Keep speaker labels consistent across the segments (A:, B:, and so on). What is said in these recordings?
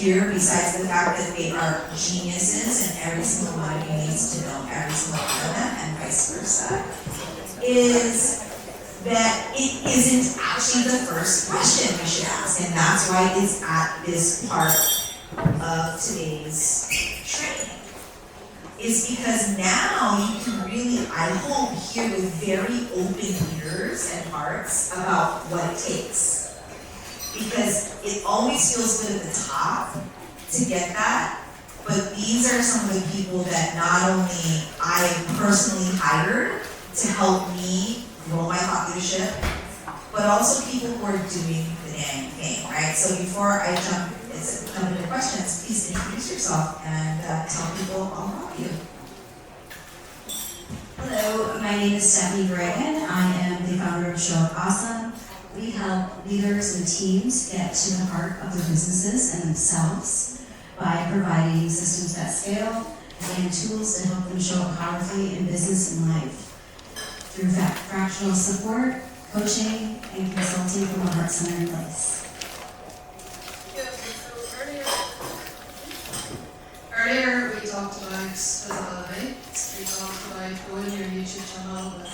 A: here, besides the fact that they are geniuses and every single one of you needs to know every single one of them and vice versa, is that it isn't actually the first question we should ask, and that's why it's at this part of today's training. Is because now you can really, I hope, hear with very open ears and hearts about what it takes. Because it always feels good at the top to get that, but these are some of the people that not only I personally hired to help me grow my thought leadership, but also people who are doing the dang thing, right? So before I jump into questions, please introduce yourself and tell people all about you.
B: Hello, my name is Veraghan. I am the founder of Show Up Awesome. We help leaders and teams get to the heart of their businesses and themselves by providing systems that scale and tools to help them show up powerfully in business and life through fractional support, coaching, and consulting from a heart-centered place.
C: Earlier we talked about visibility. We talked about growing your YouTube channel with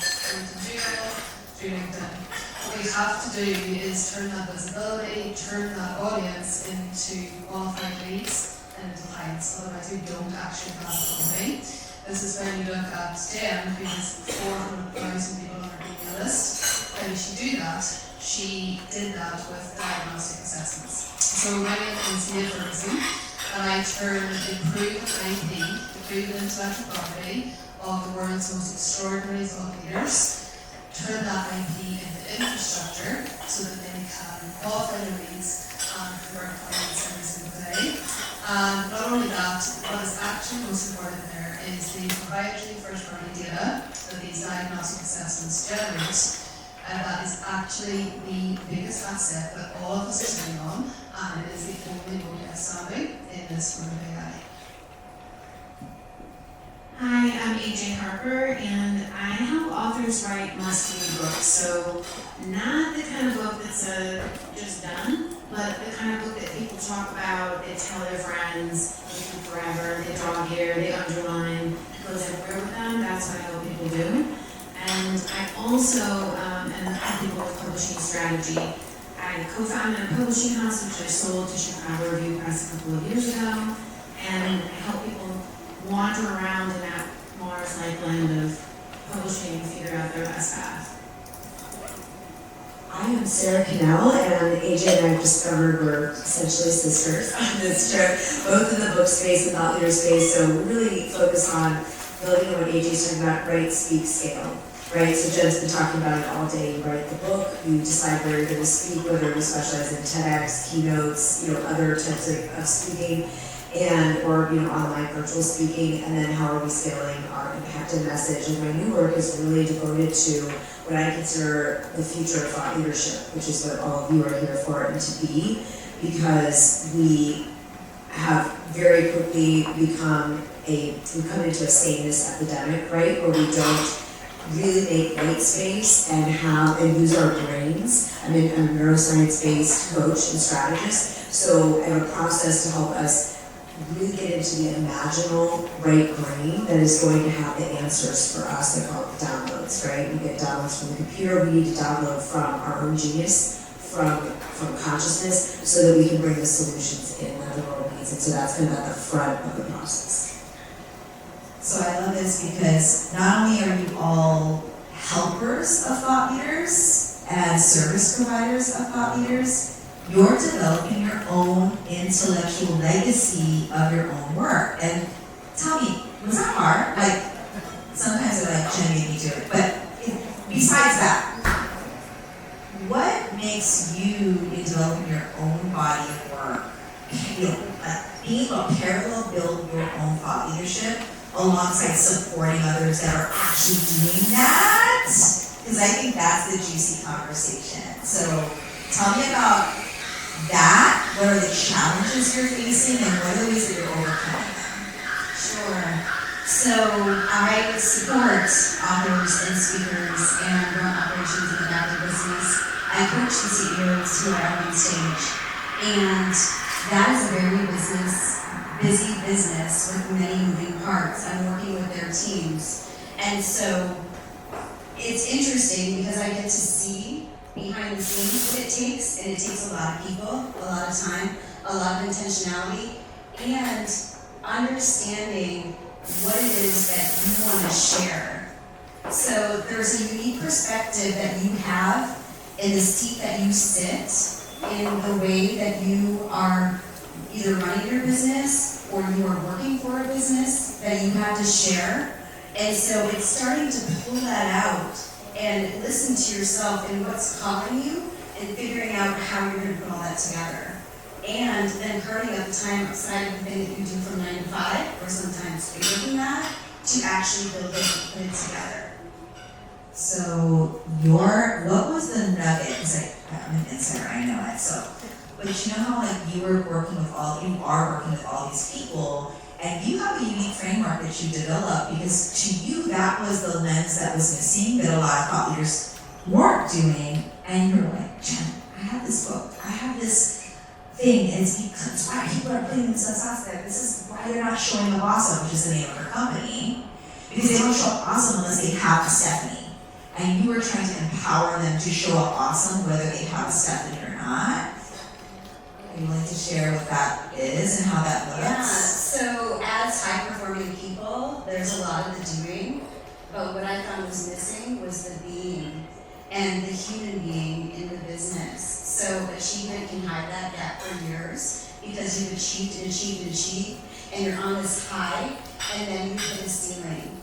C: through LinkedIn. What we have to do is turn that visibility, turn that audience into qualified leads and into clients. Otherwise we don't actually have a company. This is when you look at Jen, who has 400,000 people on her email list. How did she do that? She did that with diagnostic assessments. So my name is Maeve Ferguson, and I turned the proven IP, the proven intellectual property of the world's most extraordinary thought leaders, turn that IP into infrastructure so that they can qualify their leads and convert clients every single day. And not only that, what is actually most important there is the proprietary first-party data that these diagnostic assessments generate, and that is actually the biggest asset that all of us are sitting on, and it is the only one outstanding in this world of AI.
D: Hi, I'm Harper, and I help authors write must-read books. So, not the kind of book that's just done, but the kind of book that people talk about, they tell their friends, they keep forever, they draw here, they underline, it goes everywhere with them. That's what I help people do. And I also am helping people with publishing strategy. I co-founded a publishing house, which I sold to Chicago Review Press a couple of years ago, and I help people wander around in that Mars-like land of publishing and figure out their best path.
E: I am Sara Connell, and AJ and I discovered we're essentially sisters on this trip, both in the book space and thought leader space. So we're really focused on building what AJ's talking about, write, speak, scale. Right, so Jen's been talking about it all day. You write the book, you decide where you're going to speak, whether you specialize in TEDx, keynotes, other types of speaking, or online virtual speaking, and then how are we scaling our impact and message. And my new work is really devoted to what I consider the future of thought leadership, which is what all of you are here for and to be, because we have very quickly we come into a sameness epidemic, right, where we don't really make white space and use our brains. I'm a neuroscience-based coach and strategist, so I have a process to help us really get into the imaginal right brain that is going to have the answers for us. I call it downloads, right? We get downloads from the computer, we need to download from our own genius, from consciousness, so that we can bring the solutions in that the world needs. And so that's kind of at the front of the process.
A: So I love this because not only are you all helpers of thought leaders and service providers of thought leaders, you're developing your own intellectual legacy of your own work. And tell me, was that hard? Like, sometimes I Jen made me do it, but besides that, what makes you, in developing your own body of work, being able to parallel build your own thought leadership alongside supporting others that are actually doing that? Because I think that's the juicy conversation. So tell me about that. What are the challenges you're facing and what are the ways that you're overcoming them?
B: Sure. So I support authors and speakers and run operations in the back of business. I coach the CEOs who are on stage. And that is a very busy business with many moving parts. I'm working with their teams. And so it's interesting because I get to see behind the scenes what it takes, and it takes a lot of people, a lot of time, a lot of intentionality, and understanding what it is that you want to share. So there's a unique perspective that you have in the seat that you sit, in the way that you are either running your business or you are working for a business that you have to share. And so it's starting to pull that out and listen to yourself and what's calling you and figuring out how you're going to put all that together. And then carving out the time outside of the thing that you do from 9 to 5, or sometimes bigger than that, to actually build it and put it together.
A: So what was the nugget? Because I'm an insider, I know it. So, but you know how you are working with all these people, and you have a unique framework that you developed, because to you that was the lens that was missing that a lot of thought leaders weren't doing, and you were like, Jen, I have this book, I have this thing, and it's because why people are putting themselves out there. This is why they're not showing up awesome, which is the name of her company, because they don't show up awesome unless they have a Stephanie. And you were trying to empower them to show up awesome whether they have a Stephanie or not. Are you willing to share what that is and how that looks?
B: Yeah, so as high-performing people, there's a lot of the doing, but what I found was missing was the being and the human being in the business. So achievement can hide that gap for years because you've achieved, and you're on this high, and then you hit a ceiling,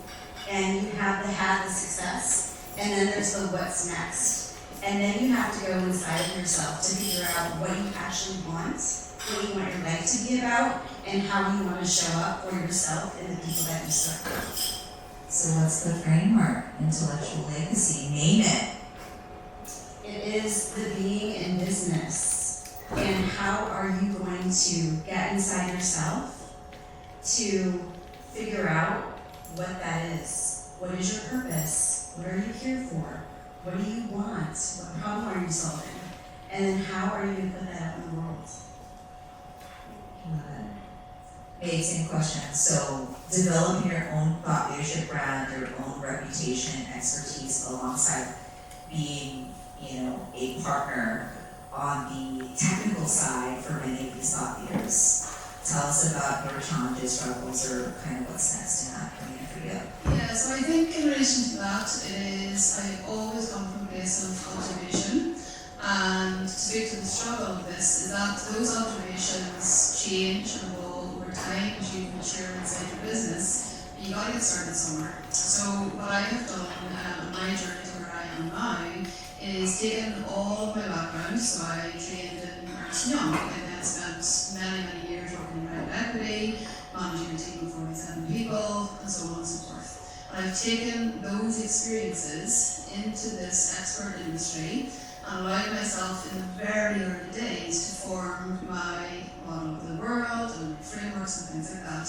B: and you have the success, and then there's the what's next. And then you have to go inside of yourself to figure out what you actually want, what you want your life to be about, and how you want to show up for yourself and the people that you serve.
A: So what's the framework? Intellectual legacy. Name it.
B: It is the being in business. And how are you going to get inside yourself to figure out what that is? What is your purpose? What are you here for? What do you want? What problem are you solving? And then how are you going to put that out in the world?
A: Maeve, same question. So developing your own thought leadership brand, your own reputation, expertise, alongside being, a partner on the technical side for many of these thought leaders. Tell us about your challenges, struggles, or kind of what's next in that coming in for you.
C: Yeah, so I think in relation to that is I always come from a place of observation, and to speak to the struggle of this is that those observations change and evolve over time as you mature inside your business. You gotta get started somewhere. So what I have done on my journey to where I am now is taken all of my background. So I trained in Ernst & Young and then spent many years working in private equity, managing a team of 47 people, and so on and so forth. And I've taken those experiences into this expert industry and allowed myself in the very early days to form my model of the world and frameworks and things like that.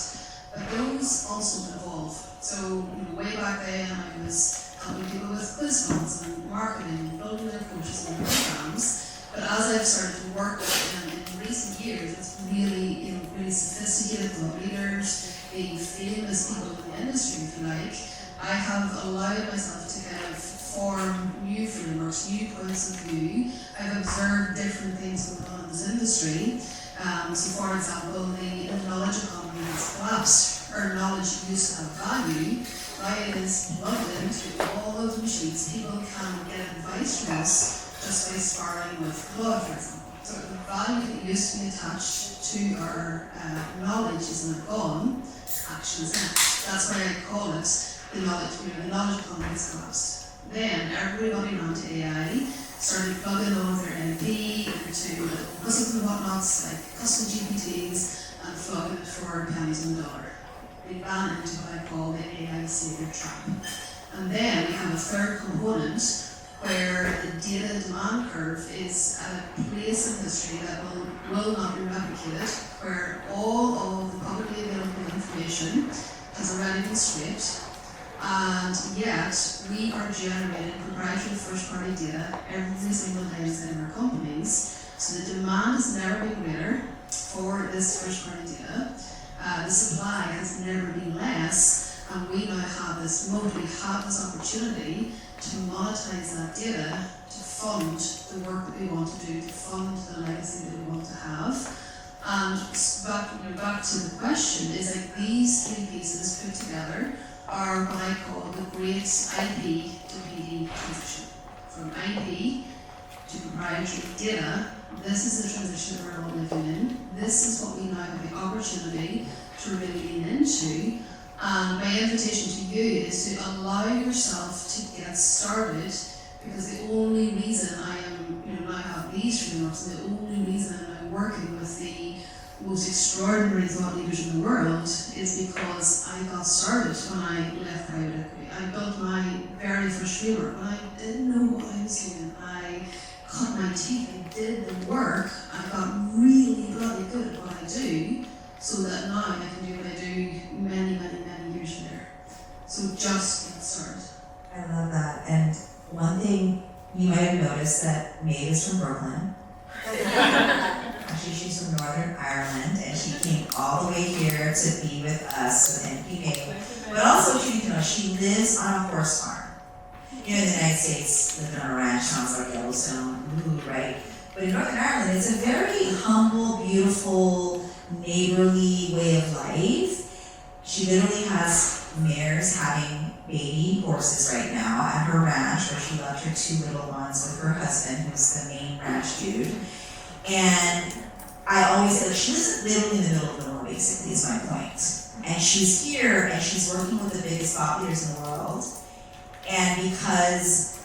C: But those also evolve. So way back then I was helping people with quiz funds and marketing and building their coaches and their programs. But as I've started to work with them in recent years, it's really, really sophisticated thought leaders, being famous people in the industry, if you like. I have allowed myself to kind of form new frameworks, new points of view. I've observed different things going on in this industry. So for example, the knowledge economy has collapsed, or knowledge used to have value. Now it is plugged into all of the machines. People can get advice from us just by sparring with blood, for example. So the value that used to be attached to our knowledge is now gone, action is next. That's why I call it the knowledge economy has collapsed. Then everybody ran to AI, started plugging all of their NLP into custom whatnots like custom GPTs and flogging it for pennies on the dollar. They ran into what I call the AI savior trap. And then we have a third component where the data demand curve is at a place in history that will not be replicated, where all of the publicly available information has already been scraped, and yet we are generating proprietary first-party data every single day inside of our companies. So the demand has never been greater, for this first party data. The supply has never been less, and we now have this mode, we have this opportunity to monetize that data to fund the work that we want to do, to fund the legacy that we want to have. And back to the question, is like these three pieces put together are what I call the great IP to PD transition. From IP to proprietary data, this is the transition that we're all living in. This is what we now have the opportunity to really lean into. And my invitation to you is to allow yourself to get started, because the only reason I am, now have these frameworks, and the only reason I'm working with the most extraordinary thought leaders in the world is because I got started when I left private equity. I built my very first framework when I didn't know what I was doing. I cut my teeth, I did the work, I got really bloody good at what I do, so that now I can do what I do many, many, many years later. So just get started.
A: I love that. And one thing you might have noticed that Maeve is from Brooklyn. Actually, she's from Northern Ireland, and she came all the way here to be with us with NP Maeve. But also, she lives on a horse farm. In the United States, living on a ranch sounds like Yellowstone, right? But in Northern Ireland, it's a very humble, beautiful, neighborly way of life. She literally has mares having baby horses right now at her ranch, where she left her 2 little ones with her husband, who's the main ranch dude. And I always say, she lives literally in the middle of nowhere, basically, is my point. And she's here, and she's working with the biggest thought leaders in the world. And because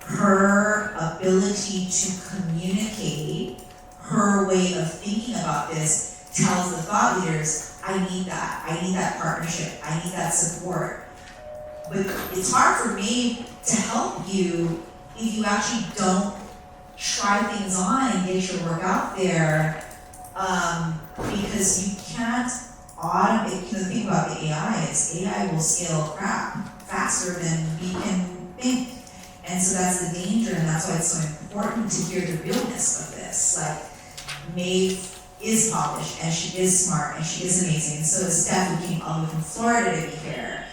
A: her ability to communicate her way of thinking about this tells the thought leaders, I need that partnership, I need that support. But it's hard for me to help you if you actually don't try things on and get your work out there, because you can't automate. The thing about the AI is AI will scale crap faster than we can think. And so that's the danger, and that's why it's so important to hear the realness of this. Like, Maeve is polished, and she is smart, and she is amazing. And so is Steph, who came all the way from Florida to be here.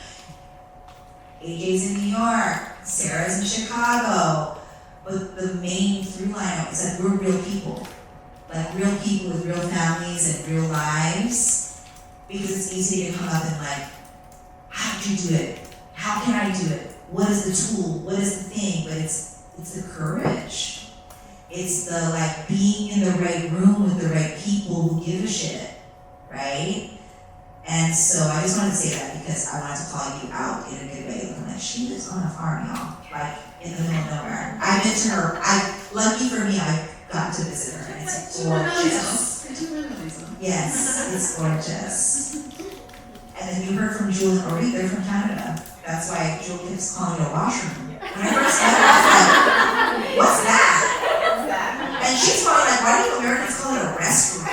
A: AJ's in New York, Sarah's in Chicago. But the main through line is that we're real people. Like real people with real families and real lives. Because it's easy to come up and like, how did you do it? How can I do it? What is the tool? What is the thing? But it's the courage. It's the like being in the right room with the right people who give a shit, right? And so I just wanted to say that because I wanted to call you out in a good way. I'm like, she lives on a farm, y'all, like in the middle of nowhere. I've been to her. Lucky for me, I got to visit her, and it's gorgeous. Yes, it's gorgeous. And then you heard from Jewel and Ori, they're from Canada. That's why Jewel keeps calling it a washroom. When I first met her, I was like, what's that? And she's probably like, why do you Americans call it a restroom?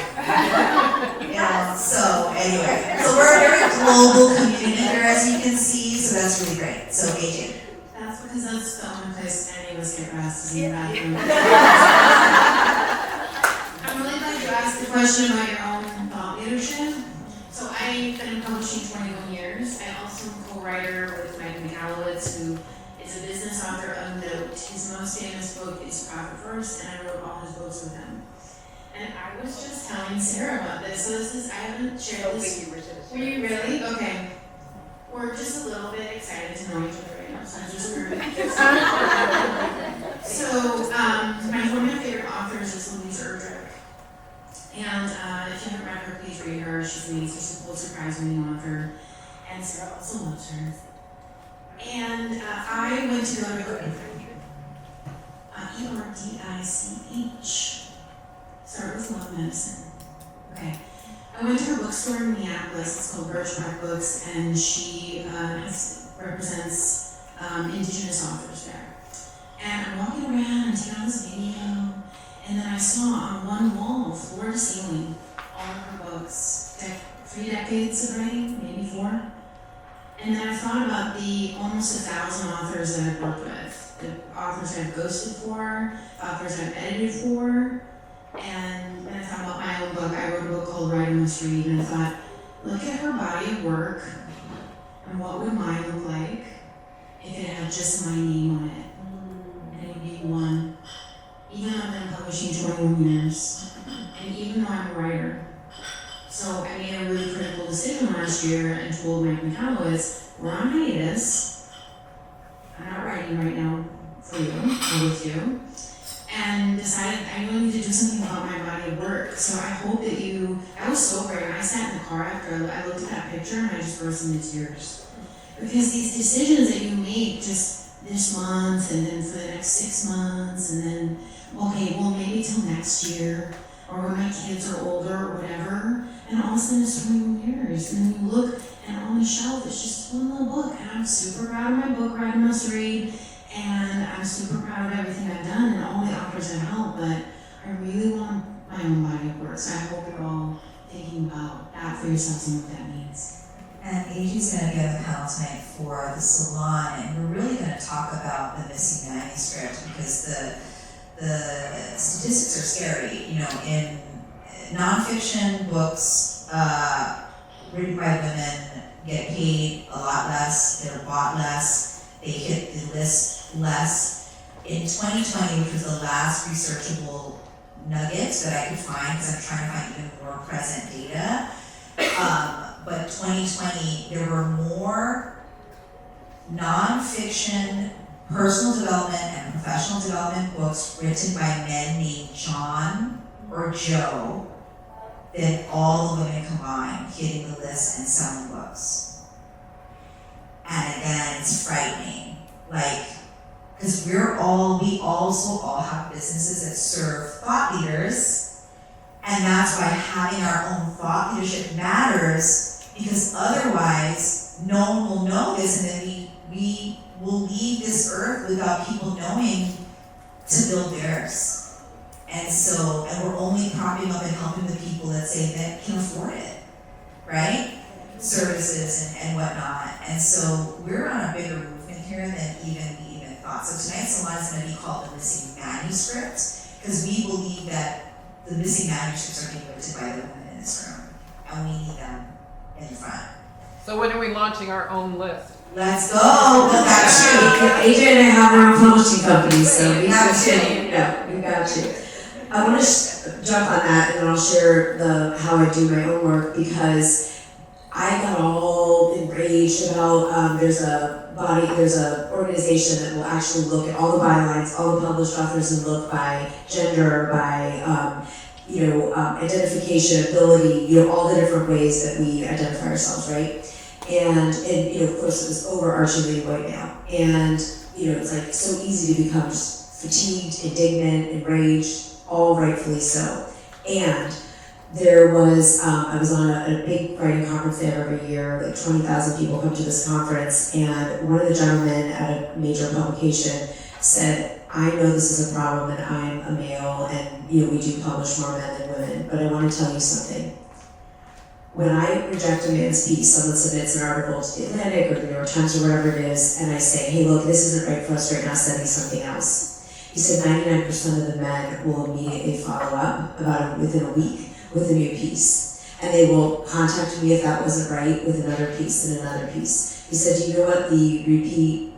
A: So anyway, so we're a very global community here, as you can see, so that's really great. So AJ.
D: That's because that's the only place any of us get rest is in the bathroom. I'm really glad you asked the question about your own thought leadership. So I've been in publishing 21 years. I also am a co-writer with Megan McAllowitz, who is a business author of note. His most famous book is Profit First, and I wrote all his books with him. And I was just telling Sarah about this. So this is, I haven't shared this. Were you really? Okay. We're just a little bit excited to know each other right now, so I'm just So, one of my favorite authors is Louise Erdrich. And if you haven't read her, please read her. She's amazing. She's a Pulitzer Prize-winning author. And Sarah also loves her. And I went to go Erdich. Start with love medicine. Okay. I went to her bookstore in Minneapolis. It's called Birchbark Books, and she represents Indigenous authors there. And I'm walking around and taking on this video, and then I saw on one wall, floor to ceiling, all of her books. 3 decades of writing, maybe 4. And then I thought about the almost 1,000 authors that I've worked with, the authors I've ghosted for, authors I've edited for. And then I thought about my own book. I wrote a must read, and I thought, look at her body of work, and what would mine look like if it had just my name on it? And it would be one. Even though I've been publishing 21 years, and even though I'm a writer. So I made a really critical decision last year and told Mike McCallowitz, we're on hiatus. I'm not writing right now for you or with you. And decided I really need to do something about my body of work. So I hope that I was so brave. I sat in the car after I looked at that picture and I just burst into tears. Because these decisions that you make just this month and then for the next 6 months and then, okay, well maybe till next year or when my kids are older or whatever. And all of a sudden it's 21 years. And then you look and on the shelf it's just one little book. And I'm super proud of my book, Write a Must Read. And I'm super proud of everything I've done and all the authors I've helped, but I really want my own body of work. So I hope you're all thinking about that for yourselves and what that means.
A: And AJ's going to be on the panel tonight for the salon, and we're really going to talk about the missing manuscript because the statistics are scary. You know, in nonfiction books written by women get paid a lot less, they're bought less, they hit the list less. In 2020, which was the last researchable nugget that I could find, because I'm trying to find even more present data, but 2020, there were more nonfiction, personal development and professional development books written by men named John or Joe than all the women combined hitting the list and selling books. And again, it's frightening. Like, because we also all have businesses that serve thought leaders, and that's why having our own thought leadership matters, because otherwise no one will know this, and then we will leave this earth without people knowing to build theirs. And we're only propping up and helping the people that say that can afford it, right? Services and whatnot. And so we're on a bigger movement here than even we even thought. So tonight's salon is going to be called The Missing Manuscript, because we believe that the missing manuscripts are being written by the women in this room, and we need them in the front.
F: So when are we launching our own list?
A: Let's go! Well, that's true.
E: AJ and I have our own publishing company, so we
A: Have
E: got you. Yeah, we got you. I want to jump on that, and then I'll share how I do my own work, because I got all enraged about there's an organization that will actually look at all the bylines, all the published authors, and look by gender, by identification, ability, all the different ways that we identify ourselves, right? And of course it was overarchingly white male, and it's like so easy to become just fatigued, indignant, enraged, all rightfully so. And there was, I was on a big writing conference there every year, like 20,000 people come to this conference, and one of the gentlemen at a major publication said, I know this is a problem and I'm a male and we do publish more men than women, but I want to tell you something. When I reject a man's piece, someone submits an article to the Atlantic or the New York Times or whatever it is, and I say, hey look, this isn't right for us right now, send me something else. He said 99% of the men will immediately follow up within a week with a new piece. And they will contact me if that wasn't right with another piece and another piece. He said, do you know what the repeat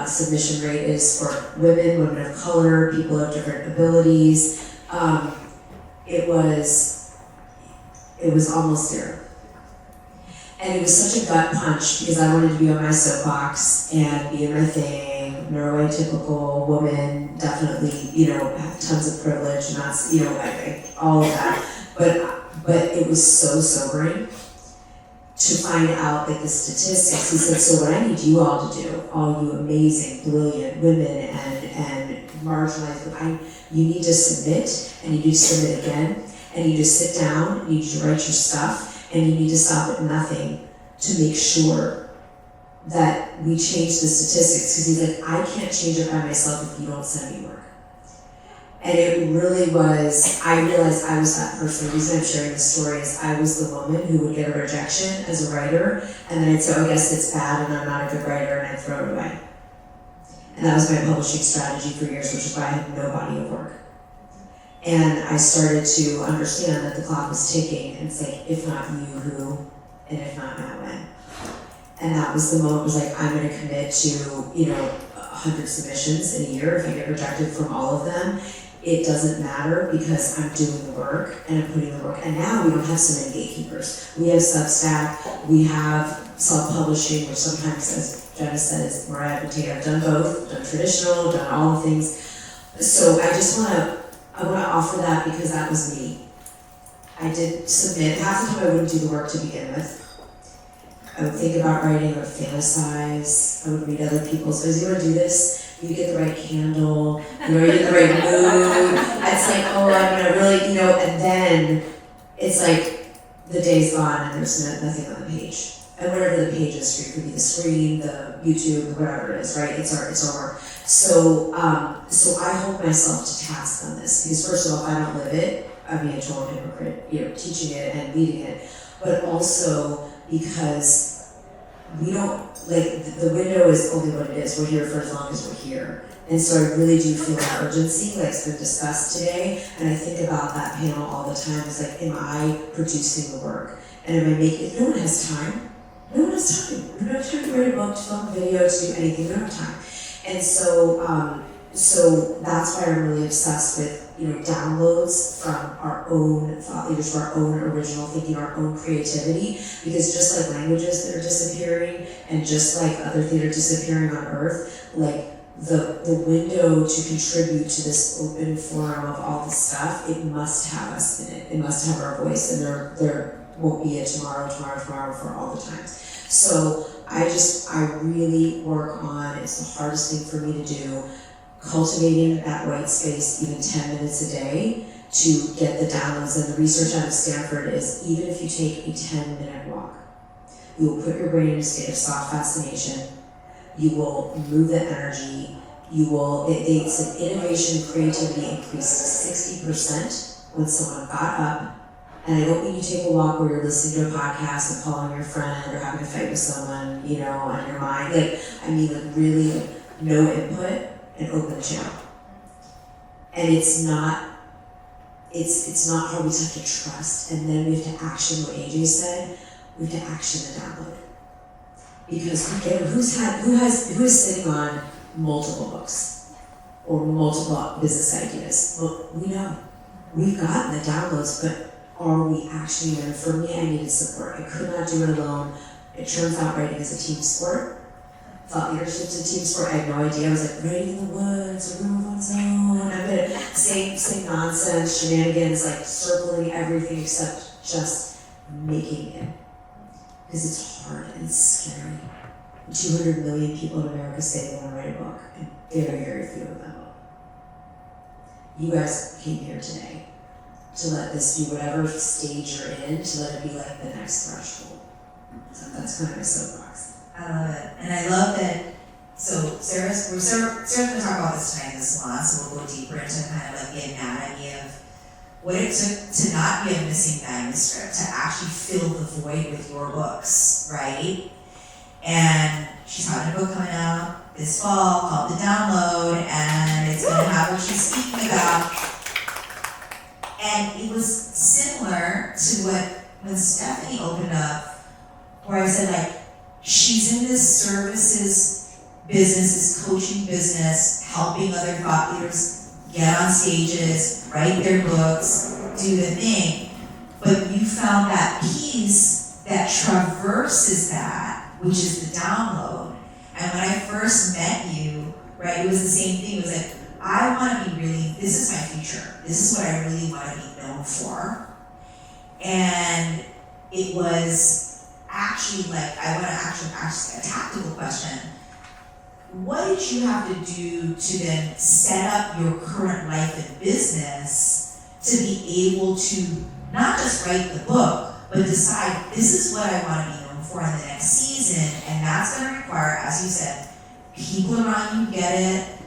E: submission rate is for women of color, people of different abilities? It was almost zero. And it was such a gut punch because I wanted to be on my soapbox and be in my thing, neuroatypical woman, definitely, have tons of privilege, and that's, all of that. But it was so sobering to find out that the statistics, he said, so what I need you all to do, all you amazing, brilliant women and marginalized, you need to submit, and you need to submit again, and you need to sit down, you need to write your stuff, and you need to stop at nothing to make sure that we change the statistics, because he's like, I can't change it by myself if you don't send me work. And it really was, I realized I was that person. The reason I'm sharing this story is I was the woman who would get a rejection as a writer, and then I'd say, oh, I guess it's bad and I'm not a good writer, and I'd throw it away. And that was my publishing strategy for years, which is why I had no body of work. And I started to understand that the clock was ticking, and it's like, if not you, who? And if not now, when? And that was the moment, was like, I'm gonna commit to, 100 submissions in a year. If I get rejected from all of them, it doesn't matter, because I'm doing the work and I'm putting the work. And now we don't have so many gatekeepers. We have Substack, we have self-publishing, which sometimes, as Jenna said, is more advantageous. I've done both, done traditional, done all the things. So I wanna offer that, because that was me. I did submit, half the time I wouldn't do the work to begin with. I would think about writing, I would fantasize, I would read other people's, you wanna do this? You get the right candle, you're in the right mood. It's like, oh, I'm gonna really, and then it's like the day's gone and there's nothing on the page. And whatever the page is, it could be the screen, the YouTube, whatever it is, right? It's our work. So I hold myself to task on this, because first of all, if I don't live it, I'd be a total hypocrite, teaching it and leading it. But also because we don't, the window is only what it is. We're here for as long as we're here. And so I really do feel an urgency, like it's been discussed today. And I think about that panel all the time. It's like, am I producing the work? And am I making, no one has time. No one has time. We don't have time to write a book, to film a video, to do anything. We don't have time. And so that's why I'm really obsessed with, downloads from our own thought leaders, from our own original thinking, our own creativity. Because just like languages that are disappearing, and just like other things are disappearing on Earth, like the window to contribute to this open forum of all the stuff, it must have us in it. It must have our voice, and there won't be a tomorrow for all the times. So I really work on, it's the hardest thing for me to do, cultivating that white space even 10 minutes a day to get the downloads. And the research out of Stanford is, even if you take a 10-minute walk, you will put your brain in a state of soft fascination, you will move the energy, it's an innovation, creativity increased 60% when someone got up. And I don't mean you take a walk where you're listening to a podcast and calling your friend or having a fight with someone, on your mind. I mean really no input and open the channel. And it's not hard, we just have to trust, and then we have to action what AJ said, we have to action the download. Because who is sitting on multiple books or multiple business ideas? Well, we know. We've gotten the downloads, but are we actually there? For me, I needed support. I could not do it alone. It turns out writing is a team sport. Thought leadership's a team sport. I had no idea. I was like, writing in the woods, a room of one's own. I'm gonna same nonsense, shenanigans, like circling everything except just making it. Because it's hard and it's scary. 200 million people in America say they want to write a book, and very, very few of them will. You guys came here today to let this be whatever stage you're in, to let it be like the next threshold. So that's kind of my soapbox.
A: I love it. And I love that, so Sarah's gonna talk about this tonight in the salon, so we'll go deeper into kind of like the anatomy of what it took to not be a missing manuscript, to actually fill the void with your books, right? And she's having a book coming out this fall called The Download, and it's gonna have what she's speaking about. And it was similar to when Stephanie opened up, where I said, like, she's in this services business, this coaching business, helping other thought leaders get on stages, write their books, do the thing. But you found that piece that traverses that, which is the download. And when I first met you, right, it was the same thing. It was like, I want to be really, this is my future. This is what I really want to be known for. And it was actually like, I want to actually ask a tactical question. What did you have to do to then set up your current life and business to be able to not just write the book, but decide this is what I want to be known for in the next season? And that's going to require, as you said, people around you get it,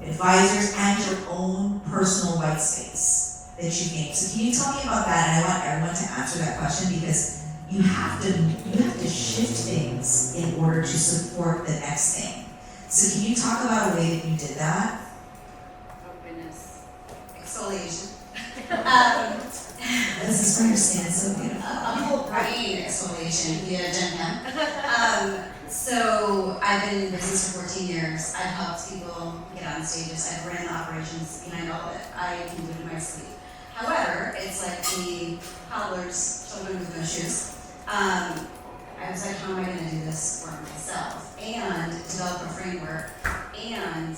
A: advisors, and your own personal white space that you make. So can you tell me about that? And I want everyone to answer that question, because you have to shift things in order to support the next thing. So can you talk about a way that you did that?
G: Oh goodness.
A: So
G: exfoliation.
B: This is where your stand so beautiful.
G: A whole brain exfoliation via Gen Chem. So I've been in business for 14 years. I've helped people get on stages. I've ran the operations behind all of it. I can do it in my sleep. However, it's like the toddler's children with no shoes. I was like, how am I going to do this for myself and develop a framework? And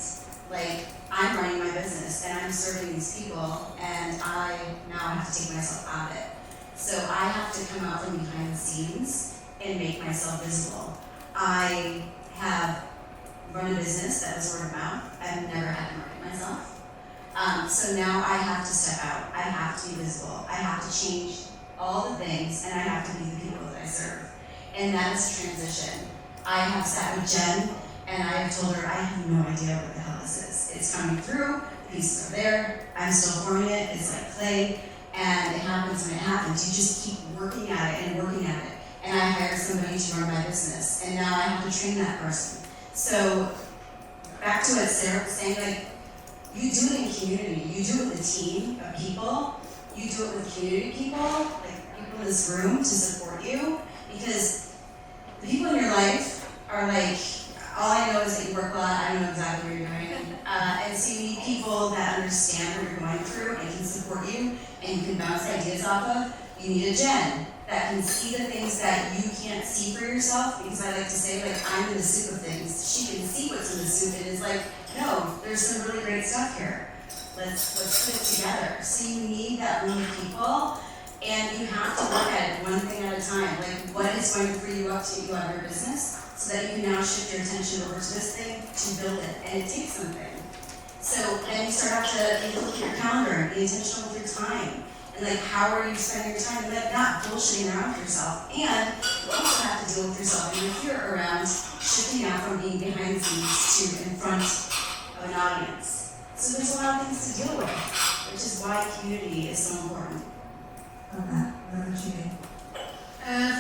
G: like, I'm running my business and I'm serving these people, and I now have to take myself out of it. So I have to come out from behind the scenes and make myself visible. I have run a business that was word of mouth. I've never had to market myself. So now I have to step out. I have to be visible. I have to change all the things, and I have to be the people that I serve. And that is a transition. I have sat with Jen, and I have told her I have no idea what the hell this is. It's coming through, the pieces are there, I'm still forming it, it's like clay, and it happens when it happens. You just keep working at it and working at it. And I hired somebody to run my business, and now I have to train that person. So, back to what Sarah was saying, like, you do it in community, you do it with a team of people, you do it with community people, like people in this room to support you, because the people in your life are like, all I know is that you work a lot, I don't know exactly what you're doing. And so you need people that understand what you're going through and can support you, and you can bounce ideas off of. You need a Jen that can see the things that you can't see for yourself, because I like to say, like, I'm in the soup of things. She can see what's in the soup and is like, no, there's some really great stuff here. Let's put it together. So you need that room of people, and you have to work at it one thing at a time. Like, what is going to free you up to get you out of your business, so that you can now shift your attention over to this thing to build it, and it takes something. So then you start out to look at your calendar and be intentional with your time. And like, how are you spending your time? Like, not bullshitting around with yourself. And you also have to deal with yourself and your fear around shifting out from being behind the scenes to in front of an audience. So there's a lot of things to deal with, which is why community is so important.
B: Love that. What about you, Maeve?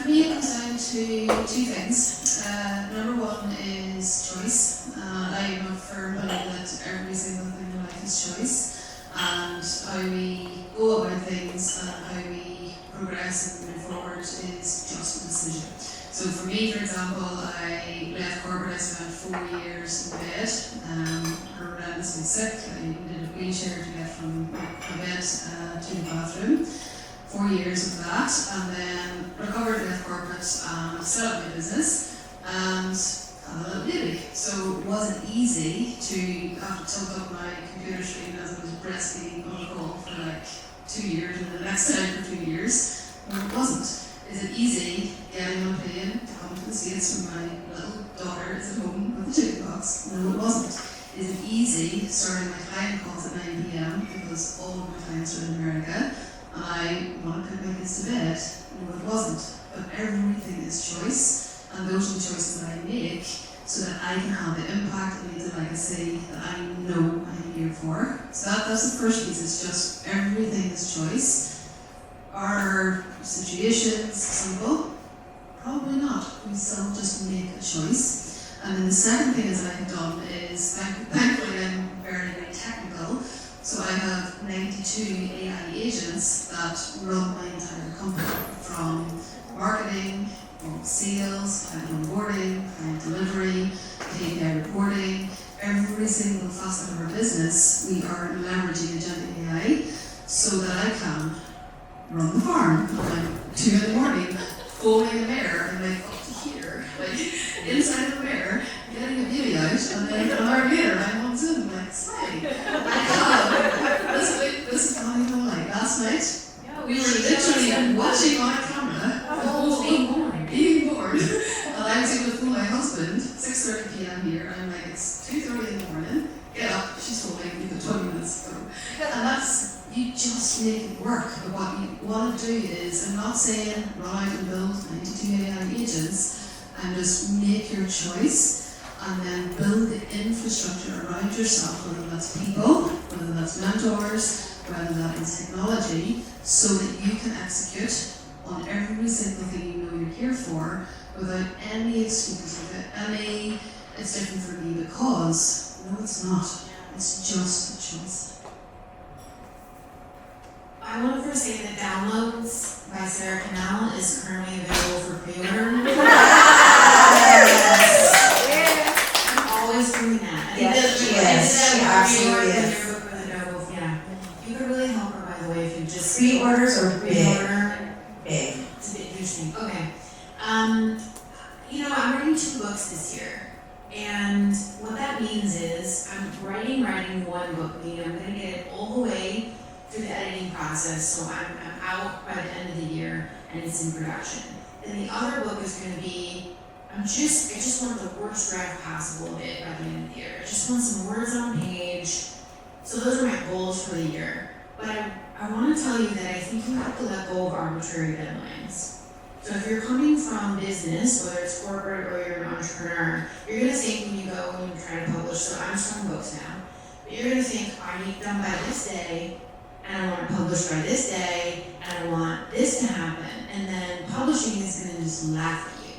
C: For me, it comes down to two things. Number one is choice. I am a firm believer that every single thing in life is choice, and how we go about things and how we progress and move forward is just a decision. So for me, for example, I left corporate. I spent 4 years in bed, horrendously sick. I needed a wheelchair to get from my bed to the bathroom. 4 years of that, and then recovered, left corporate, and set up my business, and had a little baby. So it wasn't easy to have to tilt up my computer screen as I was breastfeeding on a call for like 2 years, and the next time for 2 years. No, it wasn't. Is it easy getting on a plane to come to the States when my little daughter is at home with the chicken box? No, it wasn't. Is it easy starting my client calls at 9 p.m. because all of my clients are in America? I want to put my kids to bed. No, it wasn't. But everything is choice, and those are the choices that I make so that I can have the impact and leave the legacy that I know I'm here for. So that's the first piece, it's just everything is choice. Are situations simple? Probably not. We still just make a choice. And then the second thing that I've done is, thankfully I'm very, very technical. So I have 92 AI agents that run my entire company, from marketing, sales, client onboarding, client delivery, KPI reporting, every single facet of our business. We are leveraging agentic AI so that I can run the farm. I'm 2 in the morning, folding a mare, and like up to here, like inside of a mare, getting a baby out, and then an hour later I'm on Zoom, like, slay. This is not even like last night. We were literally watching on camera, being bored, and I was able to phone my husband, 6:30 p.m. here, and I'm like, it's 2:30 in the morning, get up, she's holding, you've got 20 minutes to go. And that's, you just make it work. But what you want to do is, I'm not saying run out and build 92 AI agents, and just make your choice, and then build the infrastructure around yourself, whether that's people, whether that's mentors, whether that is technology, so that you can execute on every single thing you know you're here for without any excuse, without any, it's different for me because, no it's not, it's just a choice.
D: I want to first say that Downloads by Sara Connell is currently available for pre-order. I'm always doing that.
A: Yes, she is. She absolutely is.
D: You could really help her, by the way, if you just
A: Pre-orders are big.
D: pre-order.
A: Big.
D: It's a bit huge thing. Okay. I'm writing 2 books this year. And what that means is I'm writing one book, meaning I'm gonna get it all the way through the editing process, so I'm out by the end of the year and it's in production. And the other book is gonna be, I just want the worst draft possible of it by the end of the year. I just want some words on a page. So those are my goals for the year. But I want to tell you that I think you have to let go of arbitrary deadlines. So if you're coming from business, whether it's corporate or you're an entrepreneur, you're going to think when you go and you try to publish, so I'm starting books now, but you're going to think, I need it done by this day, and I want to publish by this day, and I want this to happen. And then publishing is going to just laugh at you.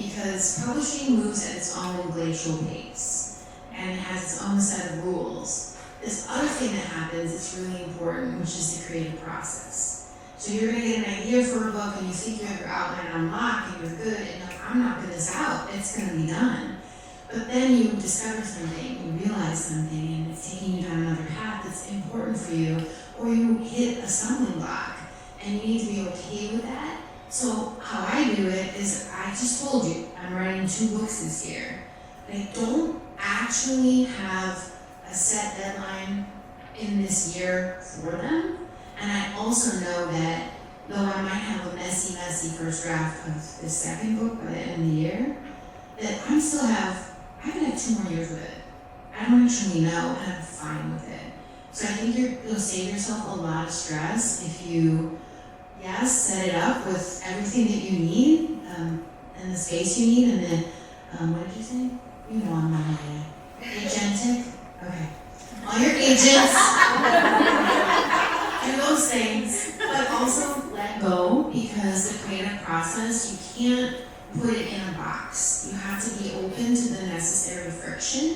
D: Because publishing moves at its own glacial pace, and it has its own set of rules. This other thing that happens that's really important, which is the creative process. So you're gonna get an idea for a book and you think you have your outline unlocked and you're good, and like, I'm not putting this out, it's gonna be done. But then you discover something, you realize something, and it's taking you down another path that's important for you, or you hit a stumbling block, and you need to be okay with that. So how I do it is, I just told you, I'm writing 2 books this year. But I don't actually have a set deadline in this year for them. And I also know that though I might have a messy first draft of the second book by the end of the year, that I could have 2 more years with it. I don't actually know, and I'm fine with it. So I think you'll save yourself a lot of stress if you, set it up with everything that you need, and the space you need, and then, what did you say? You know I'm not agentic? Okay. All your agents. Do those things, but also let go, because the creative process, you can't put it in a box. You have to be open to the necessary friction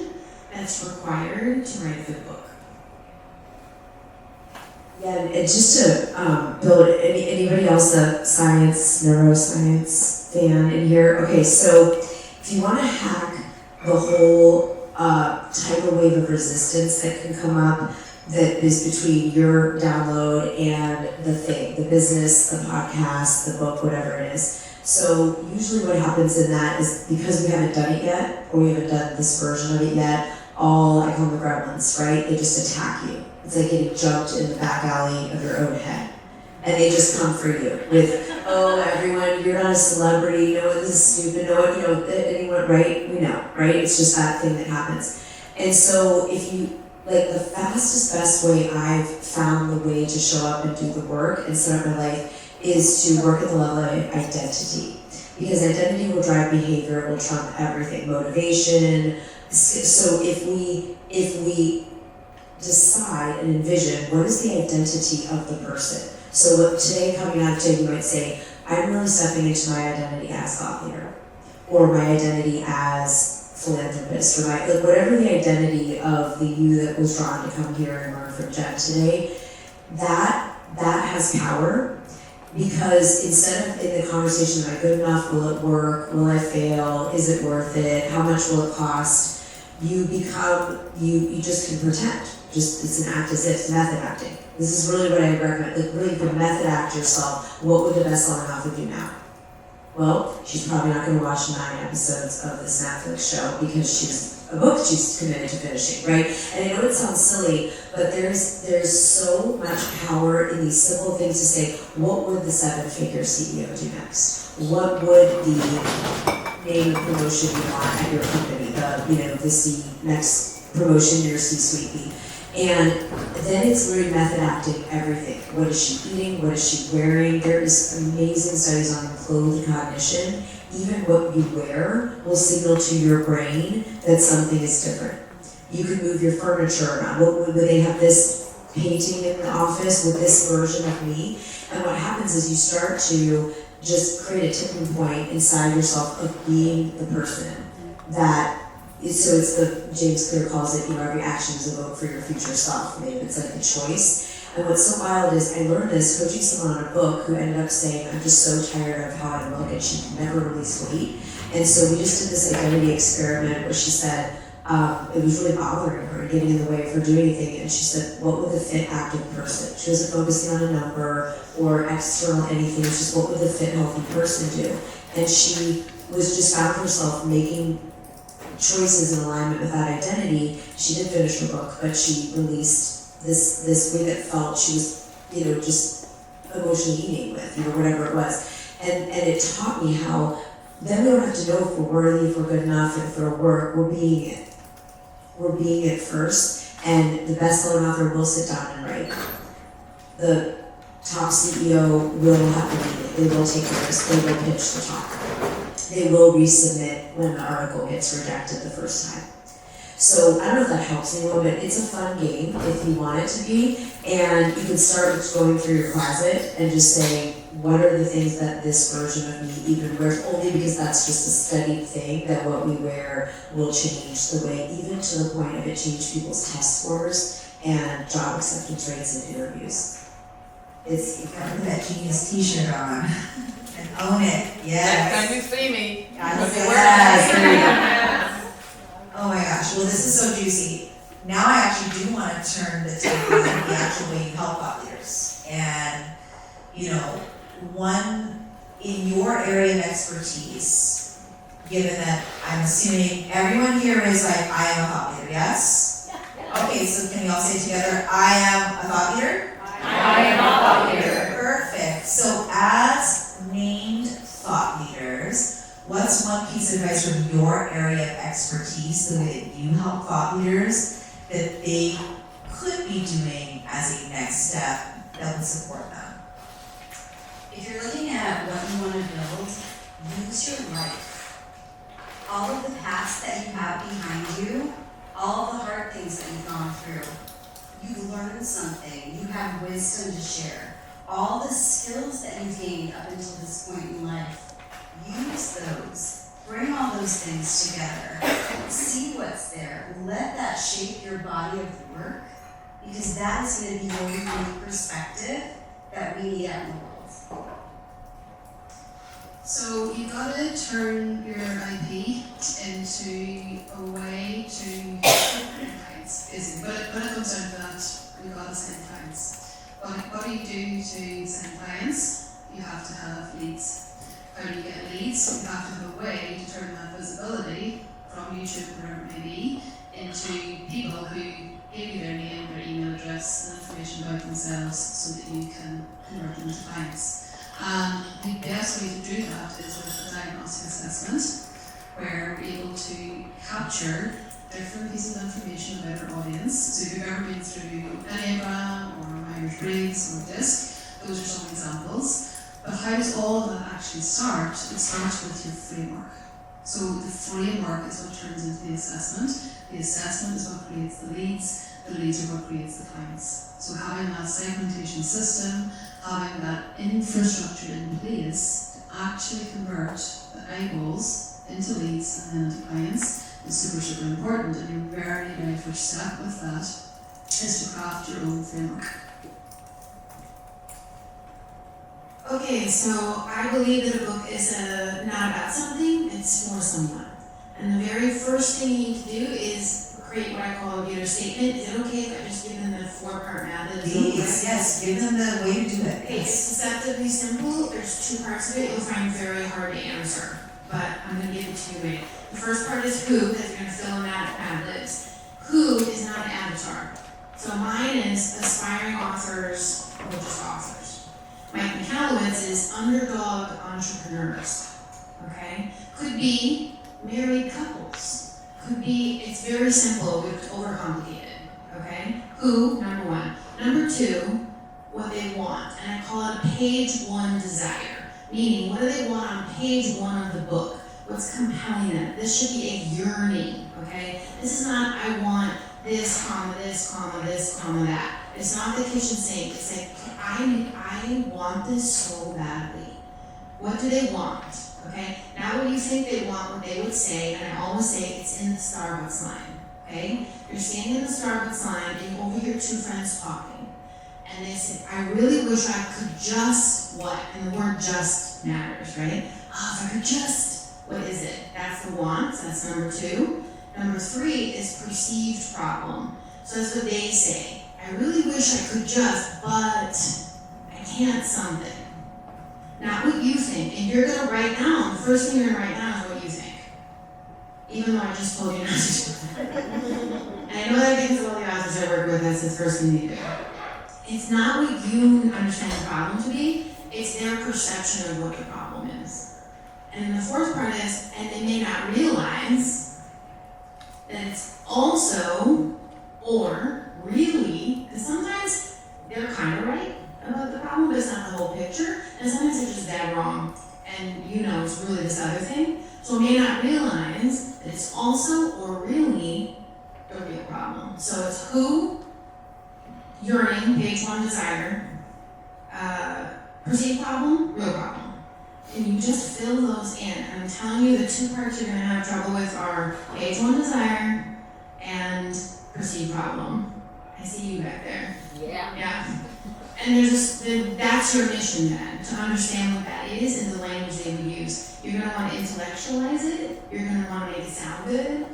D: that's required to write a good book.
E: Yeah, and just to build, anybody else a neuroscience fan in here? Okay, so if you want to hack the whole tidal wave of resistance that can come up, that is between your download and the thing, the business, the podcast, the book, whatever it is. So usually what happens in that is, because we haven't done it yet, or we haven't done this version of it yet, I call them the gremlins, right? They just attack you. It's like getting jumped in the back alley of your own head. And they just come for you with, everyone, you're not a celebrity, this is stupid, anyone, right? We know, right? It's just that thing that happens. And so if you, the fastest, best way I've found the way to show up and do the work and set up my life is to work at the level of identity. Because identity will drive behavior, it will trump everything, motivation. So if we decide and envision what is the identity of the person. So today, coming out of today, you might say, I'm really stepping into my identity as thought leader, or my identity as philanthropist, or whatever the identity of the you that was drawn to come here and learn from Jen today, that has power, because instead of in the conversation, am I good enough, will it work, will I fail, is it worth it, how much will it cost, you just can pretend. It's an act as if, it's method acting. This is really what I recommend, really to method act yourself. What would the best-selling author do now? Well, she's probably not going to watch 9 episodes of this Netflix show because she's a book she's committed to finishing, right? And I know it sounds silly, but there's so much power in these simple things to say, what would the 7-figure CEO do next? What would the name of promotion you want at your company, the next promotion in your C-suite be? And then it's really method acting everything. What is she eating? What is she wearing? There is amazing studies on clothed cognition. Even what you wear will signal to your brain that something is different. You can move your furniture around. Would they have this painting in the office with this version of me? And what happens is you start to just create a tipping point inside yourself of being the person that. So it's James Clear calls it, every action is a vote for your future self. Maybe it's like a choice. And what's so wild is I learned this coaching someone on a book who ended up saying, I'm just so tired of how I look, and she never released weight. And so we just did this identity experiment where she said, it was really bothering her and getting in the way of her doing anything. And she said, what would the fit, active person? She wasn't focusing on a number or external anything. It's just what would the fit, healthy person do? And she was just found herself making choices in alignment with that identity. She did finish her book, but she released this way that felt she was, just emotionally eating with, whatever it was. And it taught me how then we don't have to know if we're worthy, if we're good enough, if we're work, we're being it. We're being it first, and the best-selling author will sit down and write. The top CEO will have a meeting. They will take risks. They will pitch the talk. They will resubmit when the article gets rejected the first time. So I don't know if that helps anyone, but it's a fun game if you want it to be. And you can start with going through your closet and just saying, what are the things that this version of me even wears? Only because that's just a studied thing that what we wear will change the way, even to the point of it change people's test scores and job acceptance rates in interviews.
A: You've got to put that genius t-shirt on and own it. Yes.
F: Next time you see me,
A: Yes. There you go. Oh my gosh, well this is so juicy. Now I actually do want to turn the table on the actual way you help thought leaders. And, one, in your area of expertise, given that I'm assuming everyone here is like, I am a thought leader, yes? Yeah. Okay, so can we all say together, I am a thought leader?
F: I am a thought leader.
A: Perfect. So as named thought leaders, what's one piece of advice from your area of expertise, the way that you help thought leaders, that they could be doing as a next step that would support them?
G: If you're looking at what you want to build, use your life. All of the past that you have behind you, all of the hard things that you've gone through, you've learned something, you have wisdom to share. All the skills that you've gained up until this point in life, use those. Bring all those things together. See what's there. Let that shape your body of work, because that is going to be your unique perspective that we need out in the world.
C: So you gotta turn your IP into a way to clients, basically. But it comes down to that, you gotta send clients. What do you do to send clients? You have to have leads. How do you get leads? You have to have a way to turn that visibility from YouTube, wherever it may be, into people who give you their name, their email address, and information about themselves so that you can convert them into clients. And the best way to do that is with a diagnostic assessment, where we're able to capture different pieces of information about our audience. So if you've ever been through Enneagram or Myers-Briggs or DISC, those are some examples. But how does all of that actually start? It starts with your framework. So the framework is what turns into the assessment. The assessment is what creates the leads are what creates the clients. So having that segmentation system, having that infrastructure in place to actually convert the eyeballs into leads and then into clients is super, super important. And your very, very first step with that is to craft your own framework.
D: Okay, so I believe that a book is not about something, it's for someone. And the very first thing you need to do is create what I call a reader statement. Is it okay if I just give them the 4-part method?
A: Please, yes, give them the way to do it.
D: Okay, it's deceptively simple. There's 2 parts of it you'll find very hard to answer, but I'm going to give it to you anyway. The first part is who, because you're going to fill in that ad-libs. Who is not an avatar. So mine is aspiring authors or just authors. Mike McAllowitz is underdog entrepreneurs. Okay? Could be married couples. Could be, it's very simple, it's overcomplicated, okay? Who, number 1. Number 2, what they want, and I call it a page 1 desire, meaning what do they want on page 1 of the book? What's compelling them? This should be a yearning, okay? This is not, I want this, comma, this, comma, this, comma, that. It's not the kitchen sink, it's like, I want this so badly. What do they want? Okay, now what do you think they want, what they would say, and I always say it's in the Starbucks line, okay? You're standing in the Starbucks line and you overhear 2 friends talking, and they said, I really wish I could just what? And the word just matters, right? Oh, if I could just, what is it? That's the want, that's number 2. Number 3 is perceived problem. So that's what they say. I really wish I could just, but I can't something. Not what you think. And you're gonna write down, the first thing you're gonna write down is what you think. Even though I just told you not to do that. And I know that because of all the authors I work with, that's the first thing they do. It's not what you understand the problem to be, it's their perception of what the problem is. And then the fourth part is, and they may not realize that it's also, or really, and sometimes they're kind of right about the problem, but it's not the whole picture, and sometimes they're just dead wrong, and you know it's really this other thing. So it may not realize that it's also, or really, the real problem. So it's who, yearning, page 1 desire, perceived problem, real problem. And you just fill those in. And I'm telling you, the 2 parts you're gonna have trouble with are page 1 desire and perceived problem. I see you back there.
F: Yeah.
D: Yeah. And that's your mission then, to understand what that is and the language they would use. You're gonna wanna intellectualize it, you're gonna wanna make it sound good,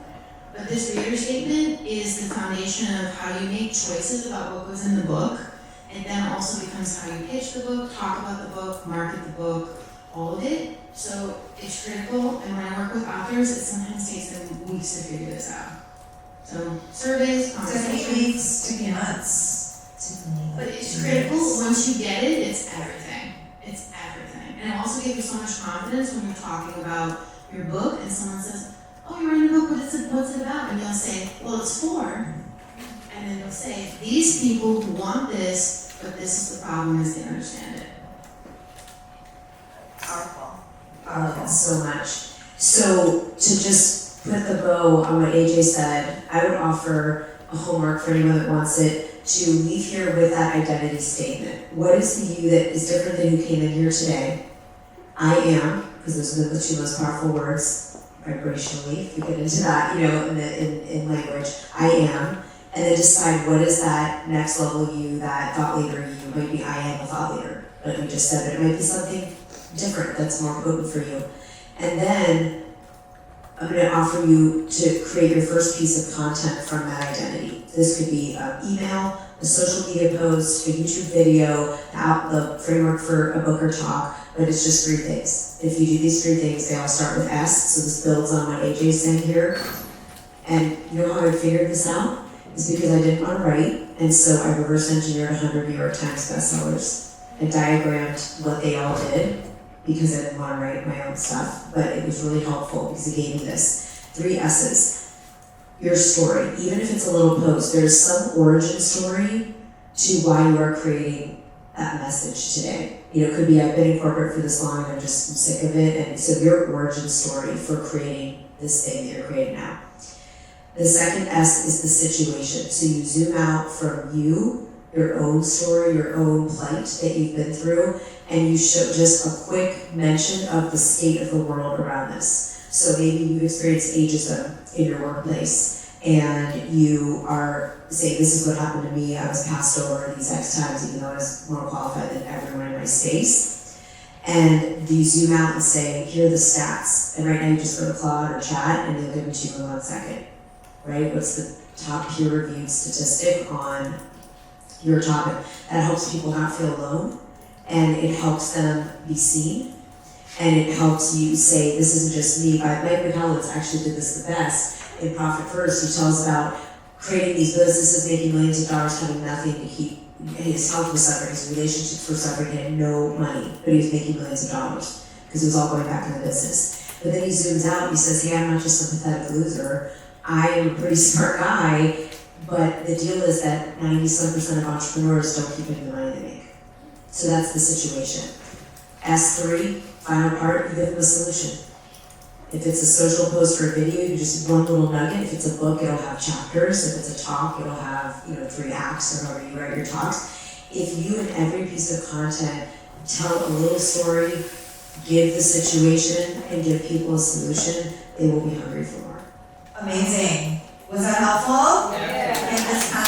D: but this reader statement is the foundation of how you make choices about what goes in the book. It then also becomes how you pitch the book, talk about the book, market the book, all of it. So it's critical, and when I work with authors, it sometimes takes them weeks to figure this out. So surveys,
A: Does it
D: conversations.
A: take weeks to be months?
D: But it's critical, once you get it, it's everything. It's everything. And it'll also give you so much confidence when you're talking about your book and someone says, oh, you're writing a book, what's it about? And you'll say, well, it's for. And then you'll say, these people who want this, but this is the problem, is they understand it.
A: Powerful.
E: I love that so much. So to just put the bow on what AJ said, I would offer a homework for anyone that wants it to leave here with that identity statement. What is the you that is different than who came in here today? I am, because those are the 2 most powerful words vibrationally, if we get into that, in language. I am. And then decide what is that next level you, that thought leader you. It might be I am a thought leader, but we just said that it might be something different that's more potent for you. And then I'm going to offer you to create your first piece of content from that identity. This could be an email, a social media post, a YouTube video, the framework for a book or talk, but it's just 3 things. If you do these 3 things, they all start with S, so this builds on what AJ is saying here. And you know how I figured this out? It's because I didn't want to write, and so I reverse engineered 100 New York Times bestsellers. I diagrammed what they all did, because I didn't want to write my own stuff, but it was really helpful because it gave me this. 3 S's. Your story. Even if it's a little post, there's some origin story to why you are creating that message today. It could be I've been in corporate for this long and I'm sick of it, and so your origin story for creating this thing that you're creating now. The second S is the situation. So you zoom out from you, your own story, your own plight that you've been through, and you show just a quick mention of the state of the world around this. So maybe you've experienced ageism in your workplace, and you are saying, this is what happened to me, I was passed over these X times, even though I was more qualified than everyone in my space. And you zoom out and say, here are the stats. And right now you just go to Claude or chat, and they'll give them to you in 1 second. Right? What's the top peer-reviewed statistic on your topic? That helps people not feel alone, and it helps them be seen, and it helps you say, this isn't just me. Mike McCallum actually did this the best in Profit First. He tells about creating these businesses, making millions of dollars, having nothing to keep. His health was suffering, his relationships were suffering, he had no money, but he was making millions of dollars because it was all going back in the business. But then he zooms out and he says, hey, I'm not just a pathetic loser. I am a pretty smart guy, but the deal is that 90% of entrepreneurs don't keep making the money they make. So that's the situation. S3, final part, you give them a solution. If it's a social post or a video, you just one little nugget. If it's a book, it'll have chapters. If it's a talk, it'll have 3 acts or however you write your talks. If you in every piece of content tell a little story, give the situation, and give people a solution, they will be hungry for more.
A: Amazing. Was that helpful?
F: Yeah.
A: In this kind